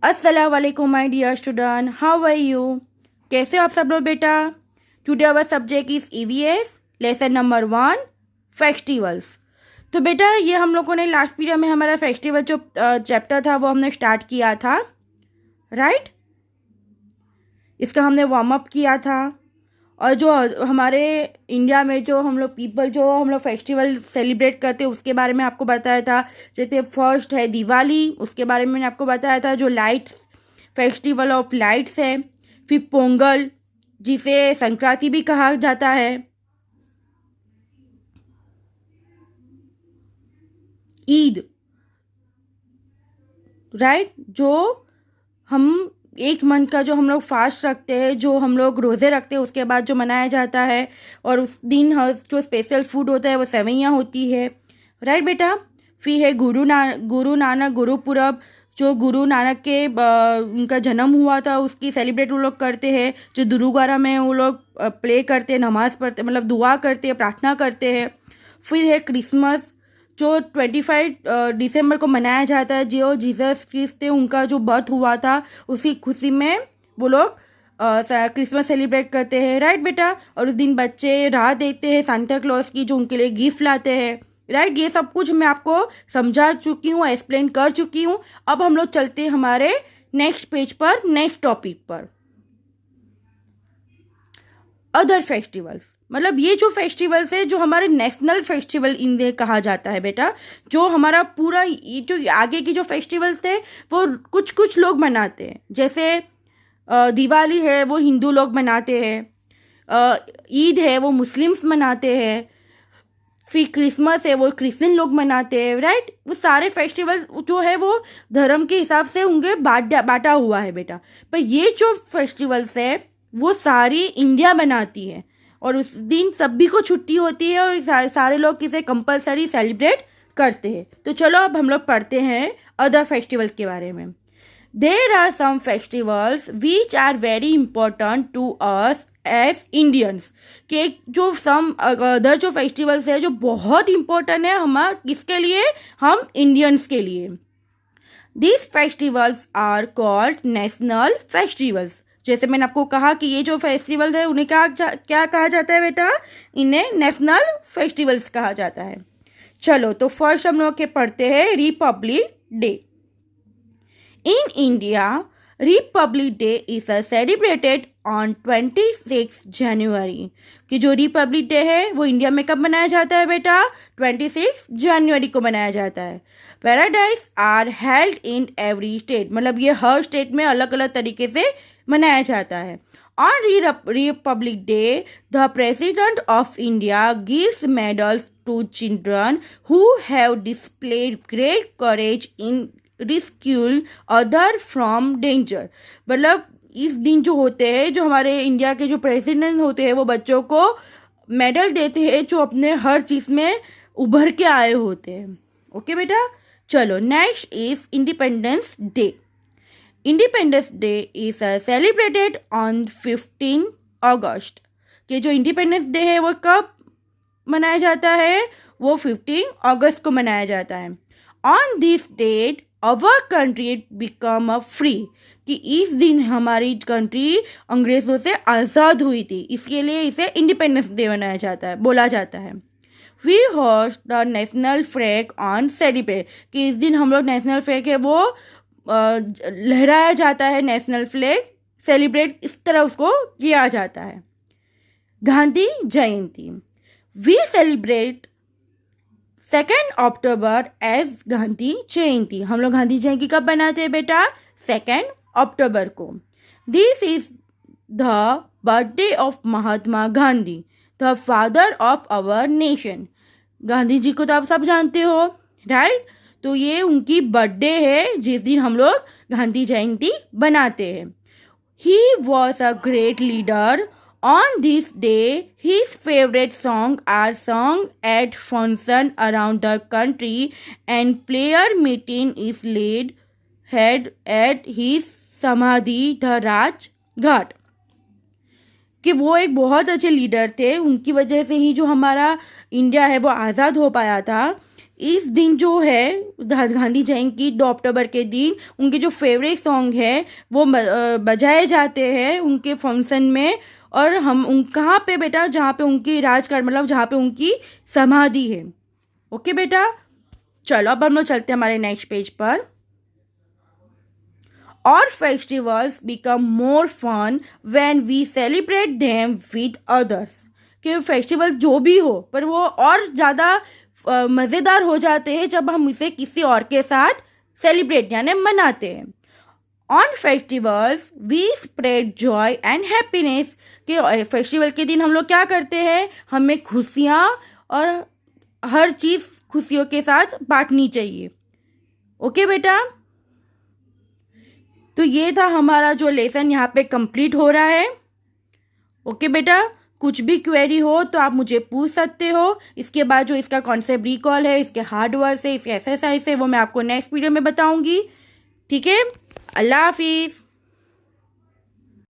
अस्सलाम वालेकुम my dear student, how are you? कैसे हो आप सब लोग बेटा? Today our subject is EVS, lesson number 1, festivals. तो बेटा ये हम लोगों ने लास्ट पीरियड में हमारा फेस्टिवल जो चैप्टर था वो हमने स्टार्ट किया था, राइट? इसका हमने वार्म अप किया था। और जो हमारे इंडिया में जो हम लोग फेस्टिवल सेलिब्रेट करते हैं उसके बारे में आपको बताया था। जैसे फर्स्ट है दिवाली, उसके बारे में मैंने आपको बताया था, जो लाइट्स फेस्टिवल ऑफ लाइट्स है। फिर पोंगल, जिसे संक्रांति भी कहा जाता है। ईद, राइट, जो हम एक मंथ का जो हम लोग फास्ट रखते हैं, जो हम लोग रोज़े रखते हैं, उसके बाद जो मनाया जाता है। और उस दिन जो स्पेशल फूड होता है वो सेवइयाँ होती है, राइट बेटा? फिर है गुरु नानक गुरुपुरब, जो गुरु नानक के उनका जन्म हुआ था उसकी सेलिब्रेट वो लोग करते हैं। जो गुरुद्वारा में वो लोग प्ले करते हैं, नमाज़ पढ़ते, मतलब दुआ करते हैं, प्रार्थना करते हैं। फिर है क्रिसमस, जो 25 दिसंबर को मनाया जाता है। जो जीसस क्रिस्ट थे उनका जो बर्थ हुआ था, उसी खुशी में वो लोग क्रिसमस सेलिब्रेट करते हैं, राइट बेटा? और उस दिन बच्चे राह देखते हैं सांता क्लॉज की, जो उनके लिए गिफ्ट लाते हैं, राइट? ये सब कुछ मैं आपको समझा चुकी हूँ, एक्सप्लेन कर चुकी हूँ। अब हम लोग चलते हैं हमारे नेक्स्ट पेज पर, नेक्स्ट टॉपिक पर, अदर फेस्टिवल्स। मतलब ये जो फेस्टिवल्स है जो हमारे नेशनल फेस्टिवल इन्हें कहा जाता है बेटा। जो हमारा पूरा ये जो आगे की जो फेस्टिवल्स थे वो कुछ कुछ लोग मनाते हैं। जैसे दिवाली है वो हिंदू लोग मनाते हैं, ईद है वो मुस्लिम्स मनाते हैं, फिर क्रिसमस है वो क्रिश्चियन लोग मनाते हैं, राइट? वो सारे फेस्टिवल्स जो है वो धर्म के हिसाब से उनके बांटा हुआ है बेटा। पर ये जो फेस्टिवल्स है वो सारी इंडिया मनाती है, और उस दिन सभी को छुट्टी होती है, और सारे लोग इसे कंपलसरी सेलिब्रेट करते हैं। तो चलो अब हम लोग पढ़ते हैं अदर फेस्टिवल के बारे में। There are some festivals which are very important to us as Indians. के जो सम अदर जो फेस्टिवल्स है जो बहुत इंपॉर्टेंट है हमारे किसके लिए, हम इंडियंस के लिए। This festivals are called national festivals. जैसे मैंने आपको कहा कि ये जो फेस्टिवल है उन्हें क्या कहा जाता है बेटा? इन्हें नेशनल फेस्टिवल्स कहा जाता है। चलो तो फर्स्ट हम लोग के पढ़ते हैं Republic day. In India Republic day is celebrated on 26 जनवरी। कि जो रिपब्लिक डे है वो इंडिया में कब मनाया जाता है बेटा? 26 जनवरी को मनाया जाता है। Parades are held in every state, मतलब ये हर स्टेट में अलग अलग तरीके से मनाया जाता है। On Republic Day the President of India gives medals to children who have displayed great courage in rescuing other from danger. मतलब इस दिन जो होते हैं, जो हमारे इंडिया के जो प्रेसिडेंट होते हैं वो बच्चों को मेडल देते हैं जो अपने हर चीज़ में उभर के आए होते हैं। ओके बेटा? चलो next is independence day. Independence day is celebrated on 15 अगस्त। कि जो इंडिपेंडेंस डे है वो कब मनाया जाता है? वो 15 अगस्त को मनाया जाता है। On this date our country become a free. कि इस दिन हमारी कंट्री अंग्रेज़ों से आज़ाद हुई थी, इसके लिए इसे इंडिपेंडेंस डे मनाया जाता है, बोला जाता है। We hoist the national flag on celebrate. कि इस दिन हम लोग नेशनल फ्लैग है वो लहराया जाता है, नेशनल फ्लैग सेलिब्रेट इस तरह उसको किया जाता है। Gandhi Jayanti, we celebrate 2 October as Gandhi Jayanti. हम लोग गांधी जयंती कब बनाते हैं बेटा? 2 अक्टूबर को। This is the birthday of Mahatma Gandhi, the father of our nation. Gandhi ji को तो आप सब जानते हो, राइट? तो ये उनकी बर्थडे है जिस दिन हम लोग गांधी जयंती बनाते हैं। He was a great leader. On this day, his favorite songs are sung at functions around the country, and prayer meeting is held at his समाधि द राजघाट। कि वो एक बहुत अच्छे लीडर थे, उनकी वजह से ही जो हमारा इंडिया है वो आज़ाद हो पाया था। इस दिन जो है गांधी जयंती 2 अक्टूबर के दिन उनके जो फेवरेट सॉन्ग है वो बजाए जाते हैं उनके फंक्शन में। और हम उन कहाँ पे बेटा, जहाँ पे उनकी राजकाज मतलब जहाँ पे उनकी समाधि है। ओके बेटा, चलो अब हम लोग चलते हैं हमारे नेक्स्ट पेज पर। Our festivals become more fun when we celebrate them with others। कि फेस्टिवल जो भी हो पर वो और ज़्यादा मज़ेदार हो जाते हैं जब हम इसे किसी और के साथ सेलिब्रेट यानी मनाते हैं। On festivals we spread joy and happiness. कि फेस्टिवल के दिन हम लोग क्या करते हैं, हमें खुशियाँ और हर चीज़ खुशियों के साथ बांटनी चाहिए। ओके बेटा, तो ये था हमारा जो लेसन यहाँ पे कंप्लीट हो रहा है। ओके बेटा, कुछ भी क्वेरी हो तो आप मुझे पूछ सकते हो। इसके बाद जो इसका कॉन्सेप्ट रिकॉल है, इसके हार्ड वर्ड्स है, इसके एक्सरसाइज है, वो मैं आपको नेक्स्ट वीडियो में बताऊंगी। ठीक है, अल्लाह हाफिज़।